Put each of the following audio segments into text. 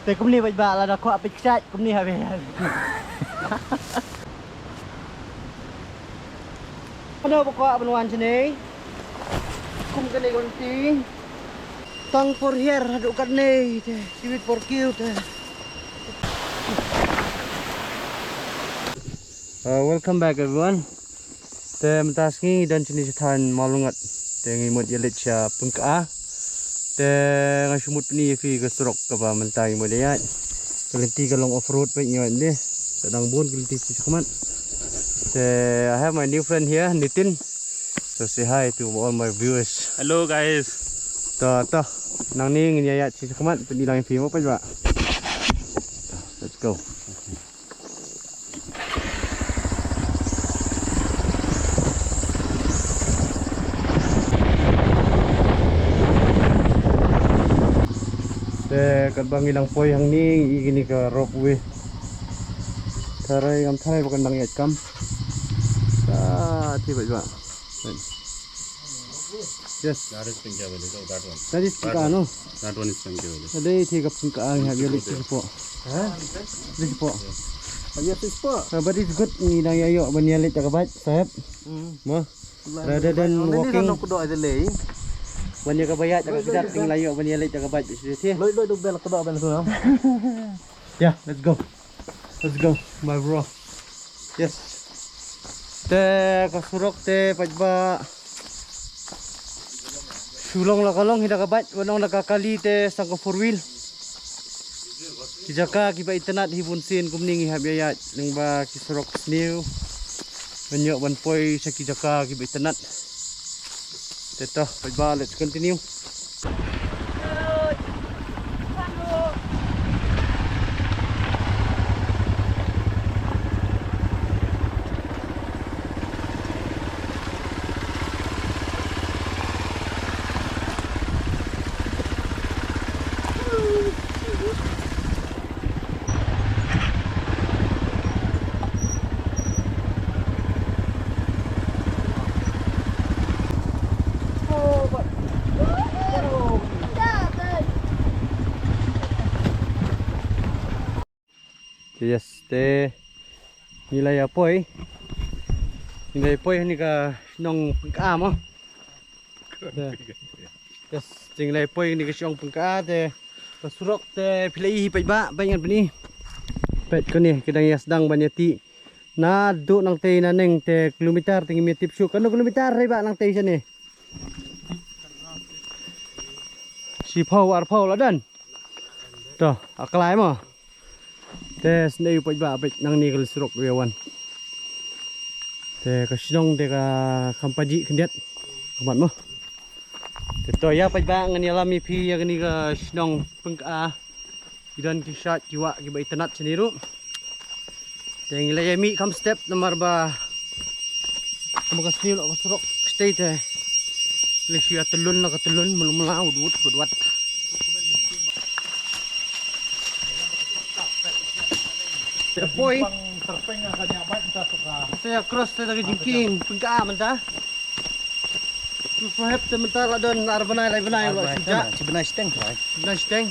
Te kumni ba la da ko apik Kshaid kumni ha be. Ano ba ko abanwan sini? Kum ka ni konti. Tang for here hadu kat ni te. Sibit for kill te. Welcome back everyone. Te mtaski dan sini sethan malungat. Te ngimut yelit sya Pyngkya. Te ngasumut ni fi ke surok ke ba mentai modayat. Kelinti kalong off road pe nyoy ni. Sedang bun kelinti si kuman. Te I have my new friend here Nitin. So say hi to all my viewers. Hello guys. To nang ni ngiyayat si kuman pe lang fi mo pa ba. Let's go. Kadbang ilang poy hang ning igini ka rope way. Taray am taray bukan bang yat kam. Tiba ba. Yes. That is Pyngkya village. Oh, that one. That is Pyngkya no. That one is Pyngkya village. Adai tiga Pyngkya ang habili si po. Ha? This po. Ayat is po. But it's good ni nang yayo banyalit akabat sahab. Mo. Rather than walking. Banya kabayat agak sedap ting layo banyalit akabat sih. Loy dubel kedo ben sunam. Yeah, let's go. Let's go, my bro. Yes. Te kasurok te pajba. Sulong la kalong hida kabat wanong nakakali te sang 4 wheel. Kijaka kiba internet hibun sin kumningi habyayat ning ba kisurok snew. Banyo banpoy sa kijaka kiba internet. Teto pajba, let's continue. Yes, te nilai apoy. Nilai apoy ni ka Shnong Pyngkya mo. Yes, nilai apoy ni ka Shnong Pyngkya te pasurok te pilai pajba banyan pani. Pet ko ni kedang yasdang banyati. Na do nang te naneng te kilometer tingi mitip syuk. Ano kilometer ray ba nang te siya ni? Si pau arpau ladan. To, akalay mo. Tes na yung pajba apit nang nikal surok yawan. Te kasinong te ka kampaji kendiat kamat mo. Teto ya pajba ngani alami pi ya gani ka Shnong Pyngkya. Idan Kshaid kiwa kiba itanat seniru. Te ngilay mi kam step nomor ba. Kamakas nil ako surok stay te. Lesya telun na katelun mulumula udwat. Apoy. Saya cross tadi jingking Pyngkya menta. Perhaps sebentar lah don arbanai lah sejak. Sebenarnya steng right. Sebenarnya steng.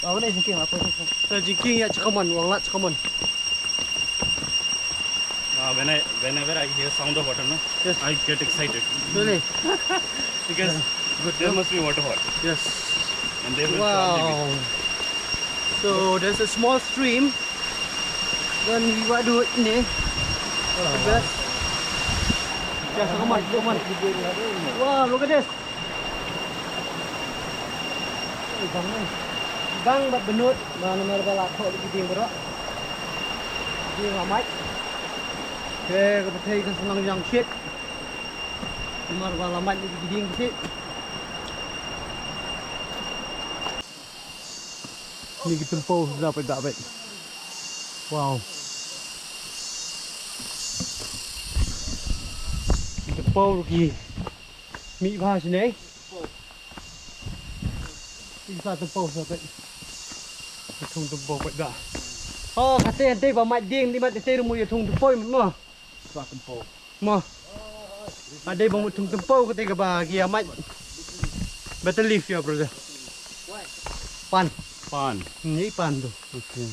Oh, ini jingking apa? Saya jingking ya cakaman, uang lat cakaman. Whenever I hear sound of water, no, yes, I get excited. Really? Because there must be waterfall. Yes. And they will probably be. So there's a small stream. Dan buat duit ni. Best. Ya, come on. Wow, look at this. Gang bat benut, mana bala kok di ding bro. Di ngamai. Ke kepetai kan senang yang shit. Mar bala mat di ding shit. Ni kita pau dapat. Wow. Kita pau lagi. Mi ba sini? Isa tempau sampai. Thung tempau vậy cả. Kate ba mai ding di mat te mu ya thung tempau mo. Sa tempau. Mo. Ada bang thung tempau kate ka ba kia mat. Betel leaf ya brother. Pan. Pan. Ini pan tu. Okay.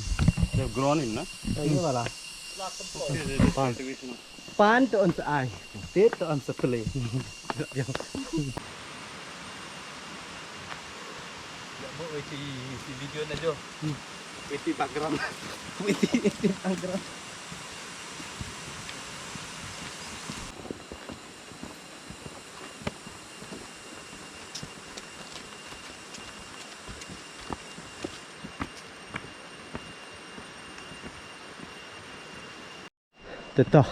They have grown in, na? Ini malah. Okay, this is Pan. cultivation. Pan tu on ai. Tit tu on sepele. Buat si video na jo. Witi background. Witi background. Tetap.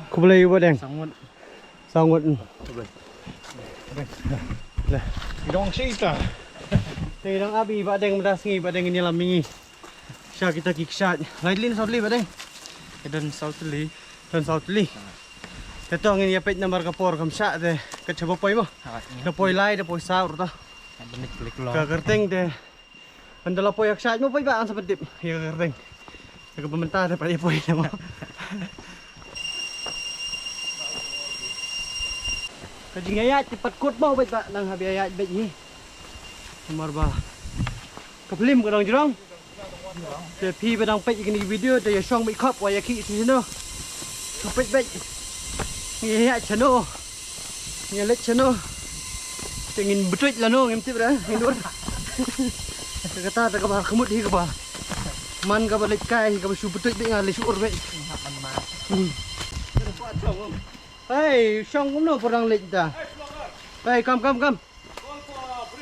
Kau boleh buat deng. Sangat. Sangat. Boleh. Lah. Dong cerita. Tengok abi buat deng mendasangi buat deng ini lamingi. Syak kita ki Kshaid. Lain Southly buat deng. Dan Southly. Dan Southly. Tetap ini apa nomor kapor kam Syak deh. Kecapa poi mah. Dapoi lai dapoi saur ta. Ada ni klik lah. Kagerteng deh. Andala poi Kshaid mo poi ba ang sapetip. Ya kagerteng. Ke pemerintah dapat dia poi nama. Kajing ayat cepat kut mau bet pak nang habi ayat bet ni. Nomor ba. Kepelim ke dong jerong. Te pi bedang pet ni video te ya song mai khop wa ya ki si no. Pet bet. Ni ayat chano. Ni let chano. Tengin betuit lah no ngim tip dah. Ndur. Kata tak kabar kemut hi kabar. Man ka balik kai ka su betuit be ngali suur be. Hey, Shnong cũng nó порang lệnh ta. Hey, come.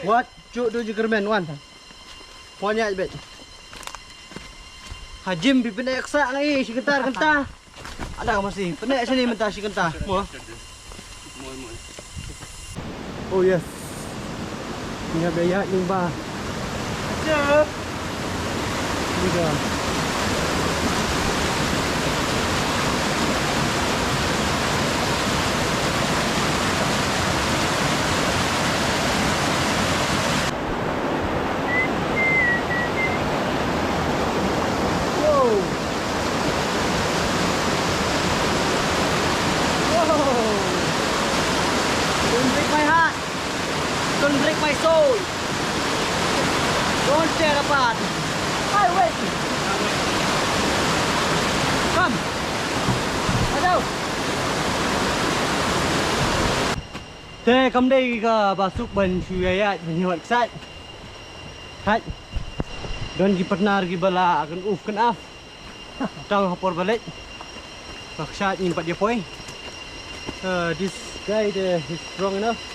What? Cuk do Jerman one. Punya bet. Hajim pipenek sak lagi si kentar. Ada masih. Penek sini mentah si kentar. Mo. Oh yes. Ni biaya ning ba. Cep. Ni dah. Don't break my soul. Don't tear apart. Hi, wait. Come. Aduh. Thế cầm đây ka basuk ban syuyat menyuat ksat. Hat. Don gi partner gi bala akan kan af. Tang hapor balik. Ksat nyimpat dia poin. This guy is strong enough.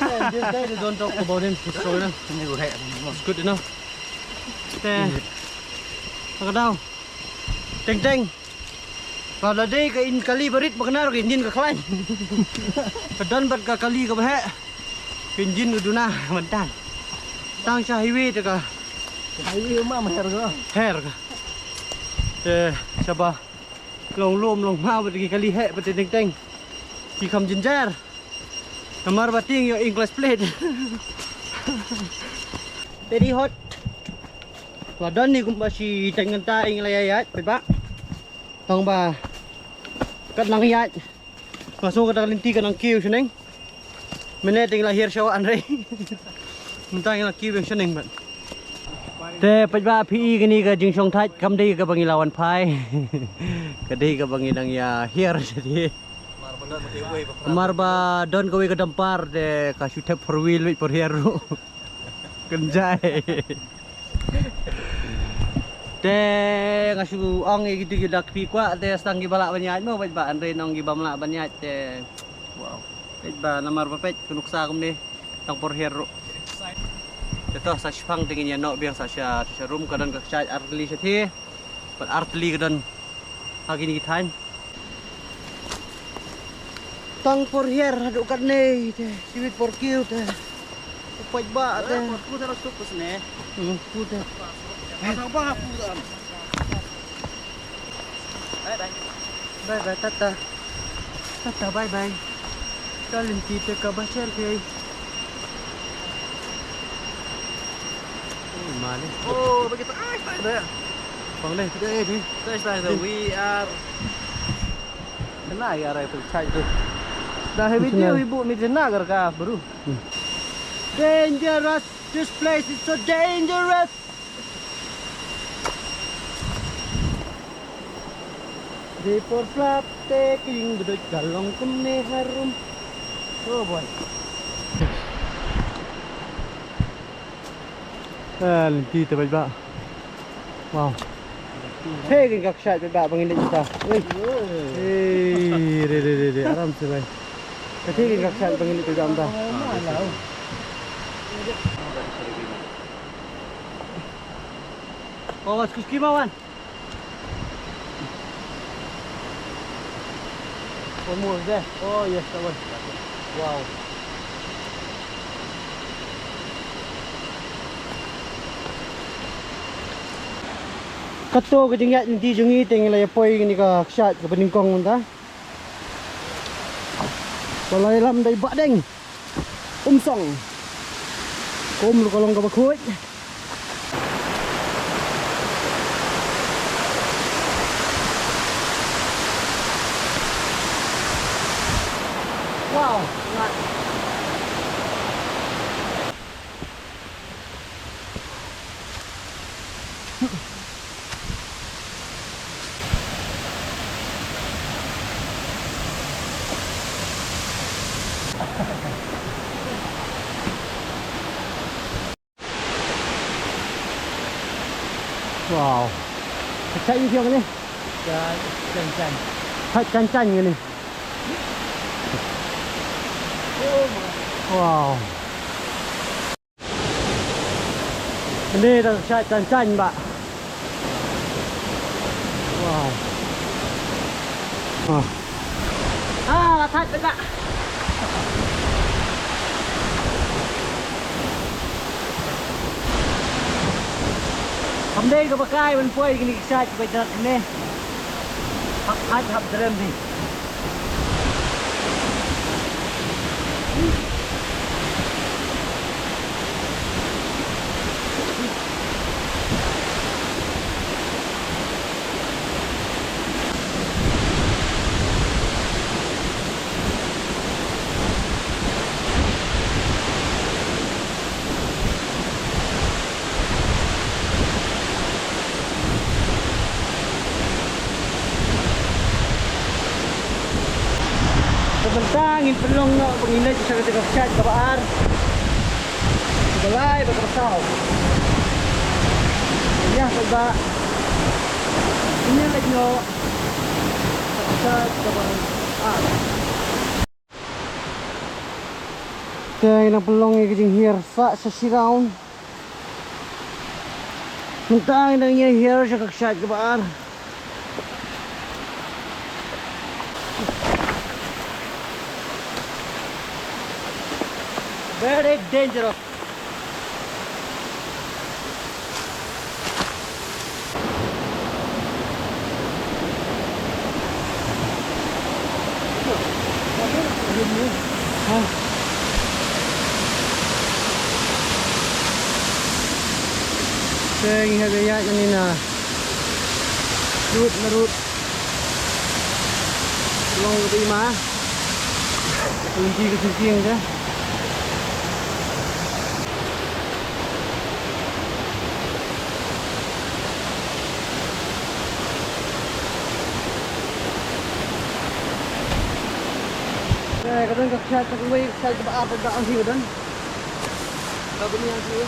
And this guy, don't talk about him. He's strong enough. It's good enough. Thế, apa kau? Teng. Kalau dia ke in kali berit berkenar ke engine ke klan. Kedan ber ke kali ke bahek. Engine ke duna mentan. Tang sah highway tu ke. Highway mah mer ke. Her ke. Siapa? Long mau pergi kali hek peti teng. Ki kam ginger. Kamar bating your English plate. Very hot. Ladon ni masih dengan taing layat, pak. Tong ba. Kat lang yat. Masuk ke dalam linti kanang kiu seneng. Meneting lahir syawaan rei. Mentang yang kiu seneng bat. Te pajba PE gini ke jing song thai kam dei ke bangilawan pai. Ke dei ke banginang ya here jadi. Marba don kowe ke dampar de kasu tap for wheel wait for here. Kenjai. Te ngasu ong gitu gidak pi kwa te stang gibala banyat mo wait ba andre nong gibamla banyat te. Wow. Wait ba namar papet kunuksa kum ni tang for here. Ito sa spang tingin yan no biang sa room kadan ka Kshaid artli siya thi. But artli kadan hagi ni kitan. Tang for here haduk kat ni siwit for kill te. Upat ba te. Ku terus tukus ne. Ku te. Pasang apa aku tu? Bye tata. Tata bye. Kalian kita ke Bashar ke. Mana? Oh, begitu. Dah. Bang deh, ni. Dah. We are. Kena ya rifle charge tu. Dah Video ibu ni kena agar ka baru. Dangerous. This place is so dangerous. Report flap taking bedut galong kene harum. Oh boy. Lenti tu ba. Wow. Taking ka shot ba bangin kita. Re aram se bhai. Taking ka shot bangin tu jam ta. Oh, excuse me one. One more there. Oh yes, that one. Wow. Kato ke tinggal nanti jungi tinggal ya poi ni ka Kshaid ke peningkong ta. Kalau lam dai badeng. Song. Kom lu kolong ka bakoi. Wow, ngat. Wow. Chạy như thế này. Chanh. Chạy chanh như này. Wow. Ini dah Kshaid chanh pak. Wow. Là thật đấy bạn. Hôm nay có bác ai mình phơi cái này Kshaid bây giờ này. Hấp drum đi. Bentangin pelong no penginai sa ketika Kshaid ke baar. Balai berkersau. Ya coba. Ini lagi no Kshaid ke baar. Kaya na pelong ni kajing hirsa sa siraw. Bentangin na niya hir sa Kshaid ke baar. Very dangerous. Saya ingat ayat ni na. Narut. Long ke lima. Kunci ke sisiang je. Kadang Kshaid tak boleh Kshaid ke baar tak ang hiu dan. Kalau ni yang hiu.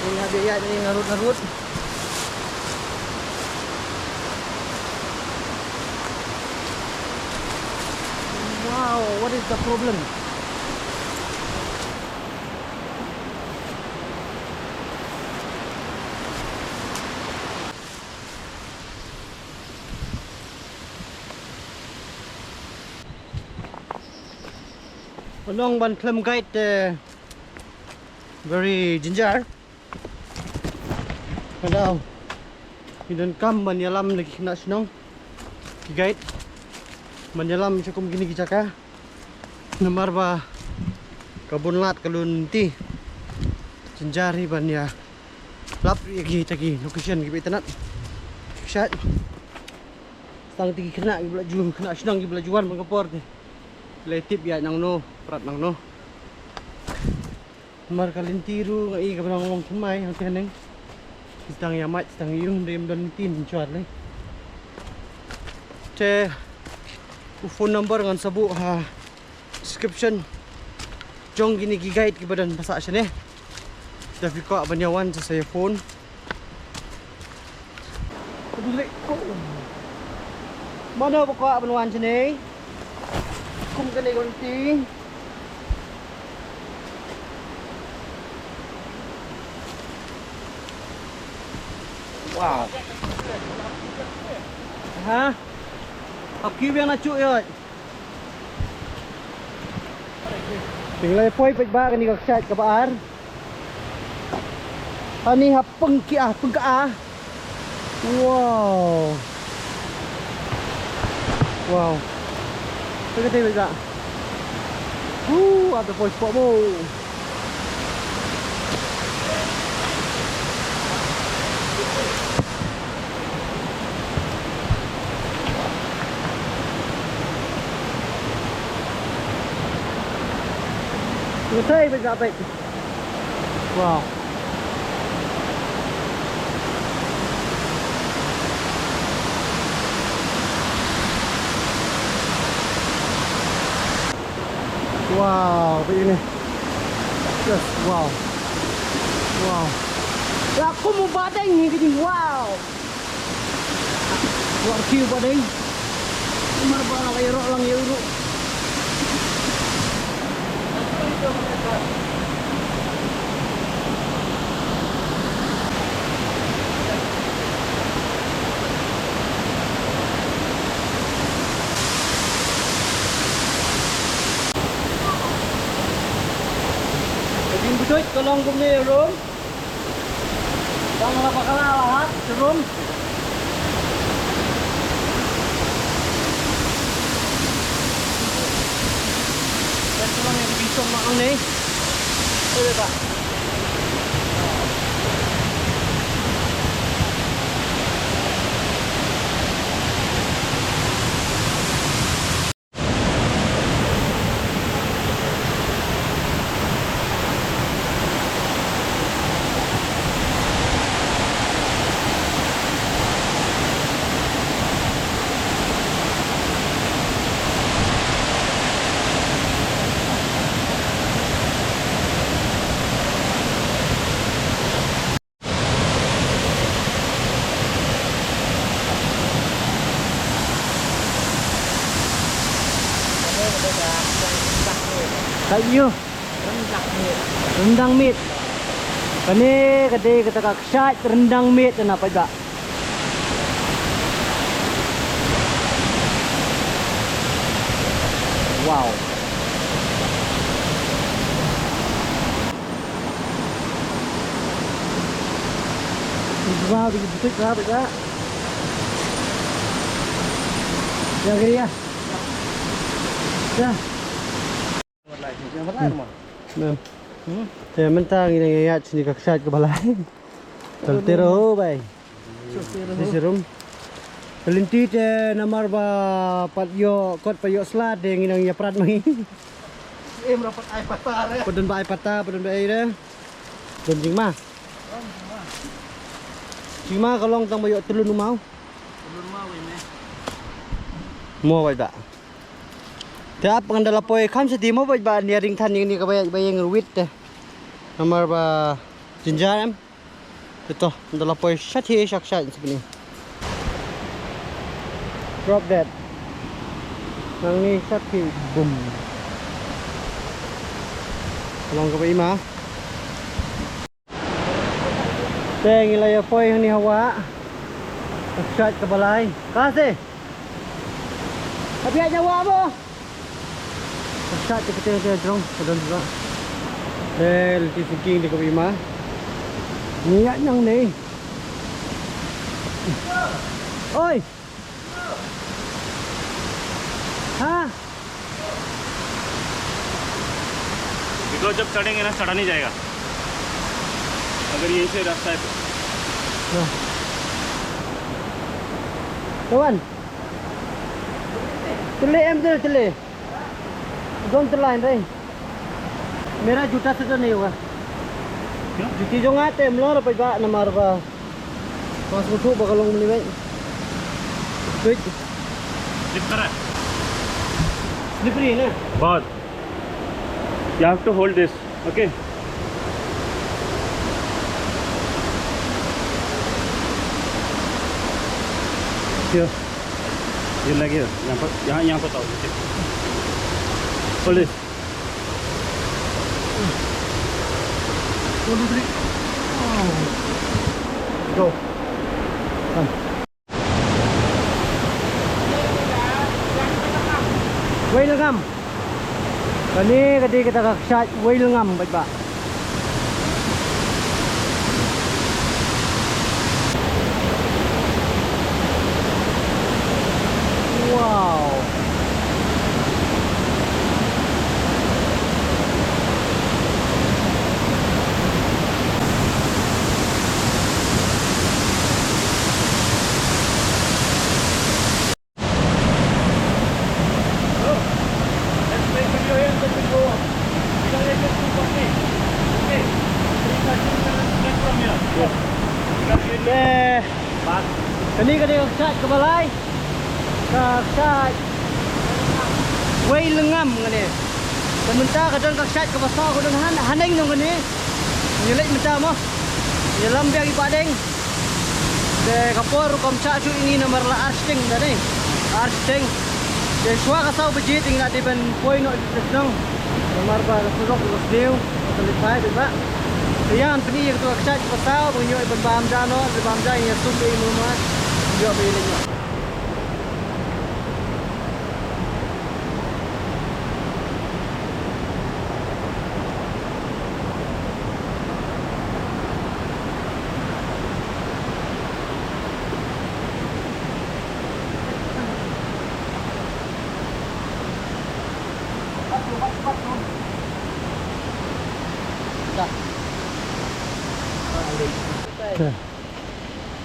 Ini ada ayat ni narut. Wow, what is the problem? Along one climb guide very ginger. Kalau hidden come menyelam lagi kena Shnong guide menyelam cukup gini kicaka nomor ba kabun lat kalun ti jinjari ban ya lap lagi tagi location gibi tanat Kshaid stang tigi kena gibla jum kena Shnong gibla juan mengapor ni letip ya nang no prat nang no mar kalintiru ngai ka nang wong kumai ang teneng stang ya mat stang yung dem don tin chuat le Te phone number ngan sabu ha description. Jong gini guide ke badan pasak sini. Dah fiko abanyawan sa saya phone. Mana ba ko abanwan sini? Kum kani konting. Wow. Ha? Học cứu viên là chuỗi rồi. Mình lấy phôi bạch ba cái này các sạch các bạn. Anh này học Pyngkya. Wow. Wow. Cái gì vậy dạ? At the voice spot mo. Người thấy bây giờ vậy. Wow. Wow, begini. Yes, wow. Wow. Ya, aku mau badai ni gini. Wow. Luar kiu badai. Umar bala kayak rok lang yuru. Betul, tolong kumni room. Jangan lupa kalah room. Dan tolong yang bisa makan ni. Boleh tak? Kayu rendang meat. Kani kata Kshaid rendang meat na apa juga. Wow. Wow, betul juga. Ya kiri ya. Ya. Saya mentang ini ngayat sini ke Kshaid ke balai. Teltero bay. Serum. Pelinti te namar ba patyo kot payo slad deng inang ya prat mai. Rapat ai patah. Pedun ba ai patah, pedun ba ai dah. Pedun jingma. Jingma kalong tang bayo telun mau. Telun mau ini. Mau bay tak? Tiap pengendala poy kam sedimo ba ba nearing than ini ka bayang wit nomor ba jinjar em ito pendala poy shati shakshat sebenarnya drop that nang ni shati boom long ka ba ima teng ilaya poy ni hawa shakshat ka balai kasi tapi aja wa mo Kshaid kita drone pedon juga. Letih thinking di Kabima. Niat yang ni. Oi. Ha? Because जब चढ़ेंगे ना चढ़ा नहीं जाएगा अगर यहीं से रास्ता है तो Kawan. Telik em tu telik. Don't terlain deh. Merah juta tu ni juga. Juti jongat mlo apa ba namar ba. Pas mutu bakalong meliwet. Wait. Slip कर रहा है Slippery है ना? बहुत You have to hold this, okay? Here. ये लगे यहाँ पर यहाँ पर ताऊ Hold this. 1, 2, 3. Go. Come. Whale ngâm. Cái đi kita ke Kshaid whale ngâm baik-baik. Wow. Kani ke Kshaid ke balai. Ke Kshaid whale ngâm ngani. Sementara kadang ke Kshaid ke pasar kadang haning dong kani. Nyelik macam mo. Nyelam biar ipadeng. De kapor kom cha chu ini nomor la arsting tadi. Arsting. De shwa ka sau bejit ing ati ben poi no Shnong. Nomor ba surok los deu. Terlipai ba. Thiang peni yang tu Kshaid ke pasar bunyo ben bam jano, bam jai yang sum di rumah. Yo pilih yo.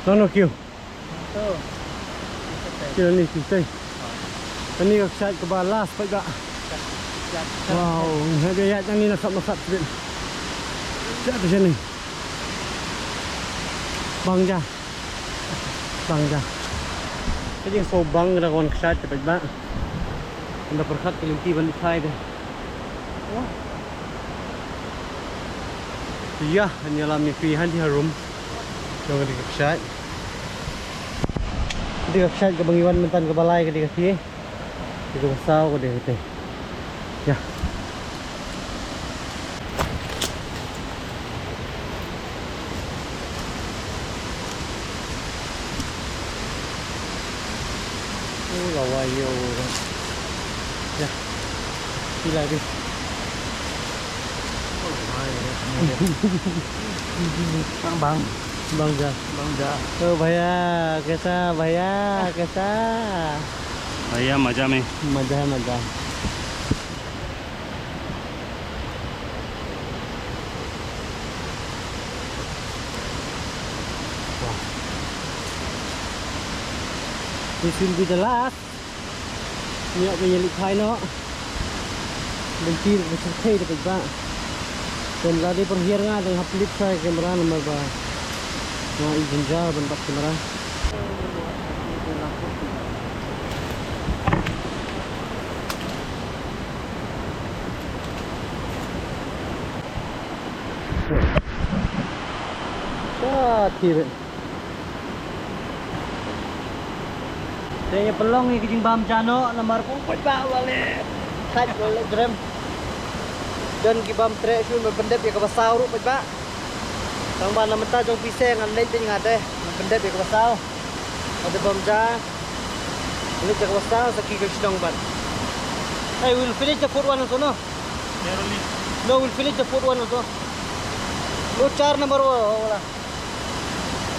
Tono kêu. Kêu ni kita. Ini Kshaid ke balas pada. Wow, ada yang ni nak masak sedikit. Cak di sini. Bangja. Bangja. Jadi so bang dah kawan Kshaid cepat banget. Anda perkat kelimpi balik side. Wah. Iya, hanya lami pilihan di harum. Jangan di Kshaid. Di Kshaid ke bangiwan mentan ke balai ke di kasi. Di ke pasau ke di kete. Ya. Oh, lawayo. Ya. Sila di. Bang. Bangja. Bangja. Oh भैया कैसा भैया कैसा? भैया मजा में मजा है मजा. Wow. This will be the last. Nhựa về nhiệt khai nó. Bên kia nó sẽ thay được bạn. Dan tadi perhiar nga dengan flip saya kamera nomor ba. Nah, izin jauh bentak kamera. Wah, tiba. Saya pelong ni kijing bam jano nomor pun pak balik. Kat balik drum. Dan kibam trek syun berbendep ya ke pasau ru pak. Tang ban la menta jong piseng an leit ting ade berbendep ya ke pasau. Ada bamja. Leit ya ke pasau saki ke Shnong ban. Hey, we'll finish the fourth one also no? Narrowly. No, we'll finish the fourth one also. No 4 number wala.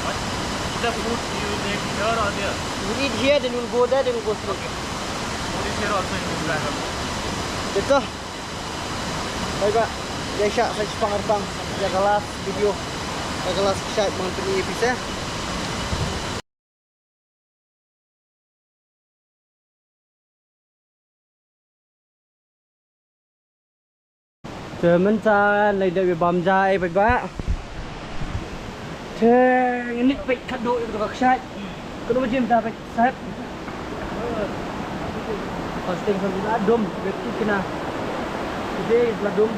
What? The food you take here or there? We'll eat here then we'll go there then we'll go slow. Food is here also in this bag. Betul. Baik pak, ya syak saya sepang arbang ya kelas video ya kelas Kshaid mengenai episode. Mình ra lấy được bám dài vậy bác. Thế nít bị cắt đội được Kshaid. Cái đó chim ta phải xếp. Fasting sambil adum. Berarti kena. Today is adum.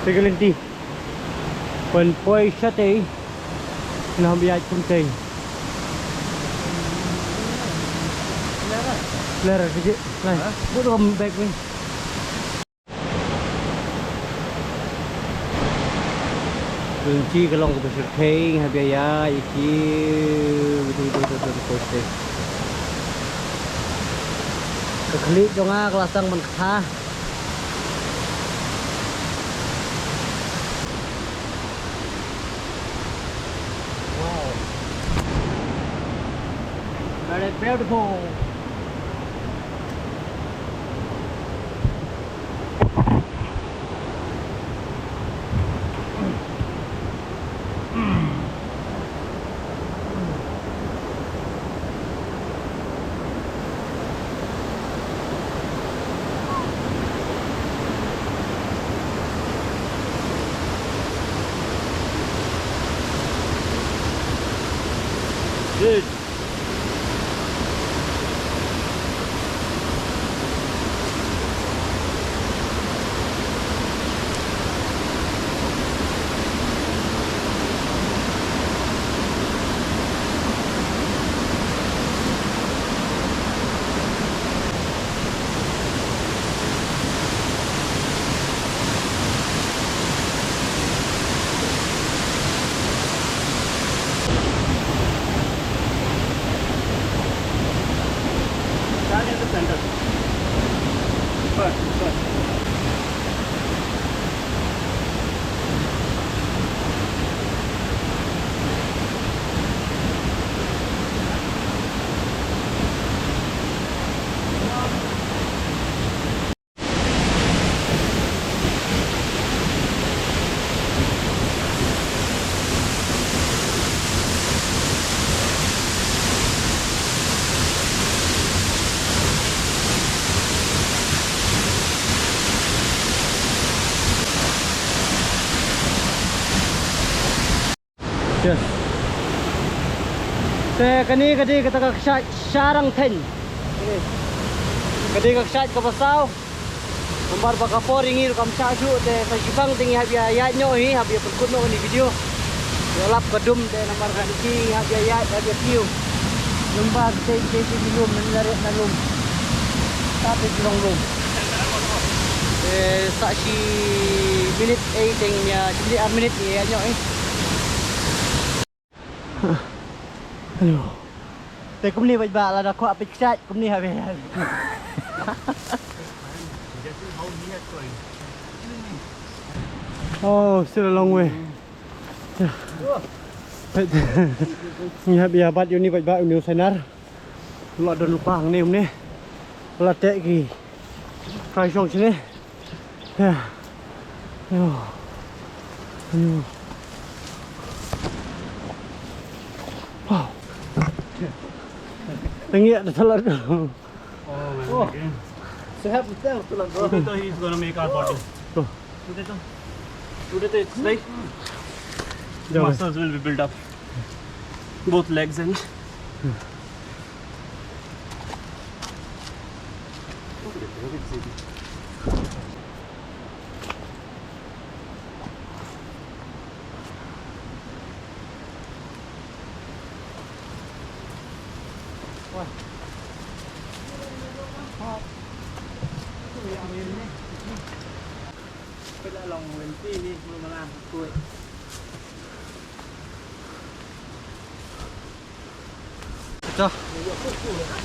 Serenity. Phần phơi sát ấy làm bị ai không chơi. Lera kecil. Này, bút ôm bag mình. Kunci kalau ke besar keng habis iki betul posting. Keklik dong kelasang mentah. Very beautiful. Good. Stand in the center. First. Yes. Saya kani kata Kshaid sarang ten. Kadi Kshaid ka basaw. Umbar baka po ringir kam saju te sa jibang tingi habi ayat nyo hi habi perkuno ni video. Yolap kadum te namar kadiki habi ayat habi piu. Lumbar te dilum nanlaret na lum. Tapi dilong lum. Sa si minute 8 ting nya juli minute ni ayat nyo Aduh. Tapi kumni baik-baik lah dah kuat Kshaid kumni habis. Oh, still a long way. Ni habis abat yo ni baik-baik ni senar. Lot dah lupa ni ni. Latek ki. Try song sini. Ya. Yo. Yo. Wow. Tengok dah telat. Oh. Sehat betul telat. Today to he's gonna make our body. Tuh. Today to it's like muscles will be built up. Both legs and lòng nguyên phi đi mà làm tuổi. Ito.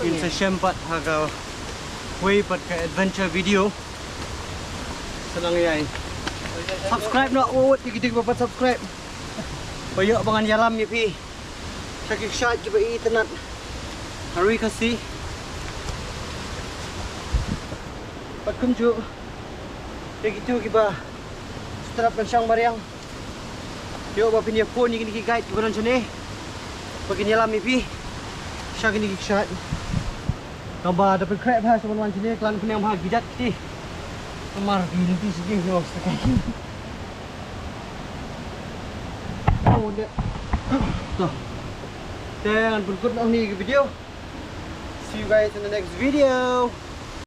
In sa Shempat haga way pat ka adventure video. Sa nangyay. Subscribe na uot digdig pa subscribe. Payo bangan yalam ni pi. Sa Kshaid ki ba itanat. Hari kasi. Pagkunju. Begitu ki ba strap ng siyang mariang. Yo ba pinya phone ni kini guide ko nan sini. Pag inyalam ni pi. Siya kini Kshaid. Kamba dapat crab ha sa man sini klan kini ang gidat ti. Amar gini ti sige yo sa kay. Oh, dia. Tuh. Dan berikut ni video. See you guys in the next video.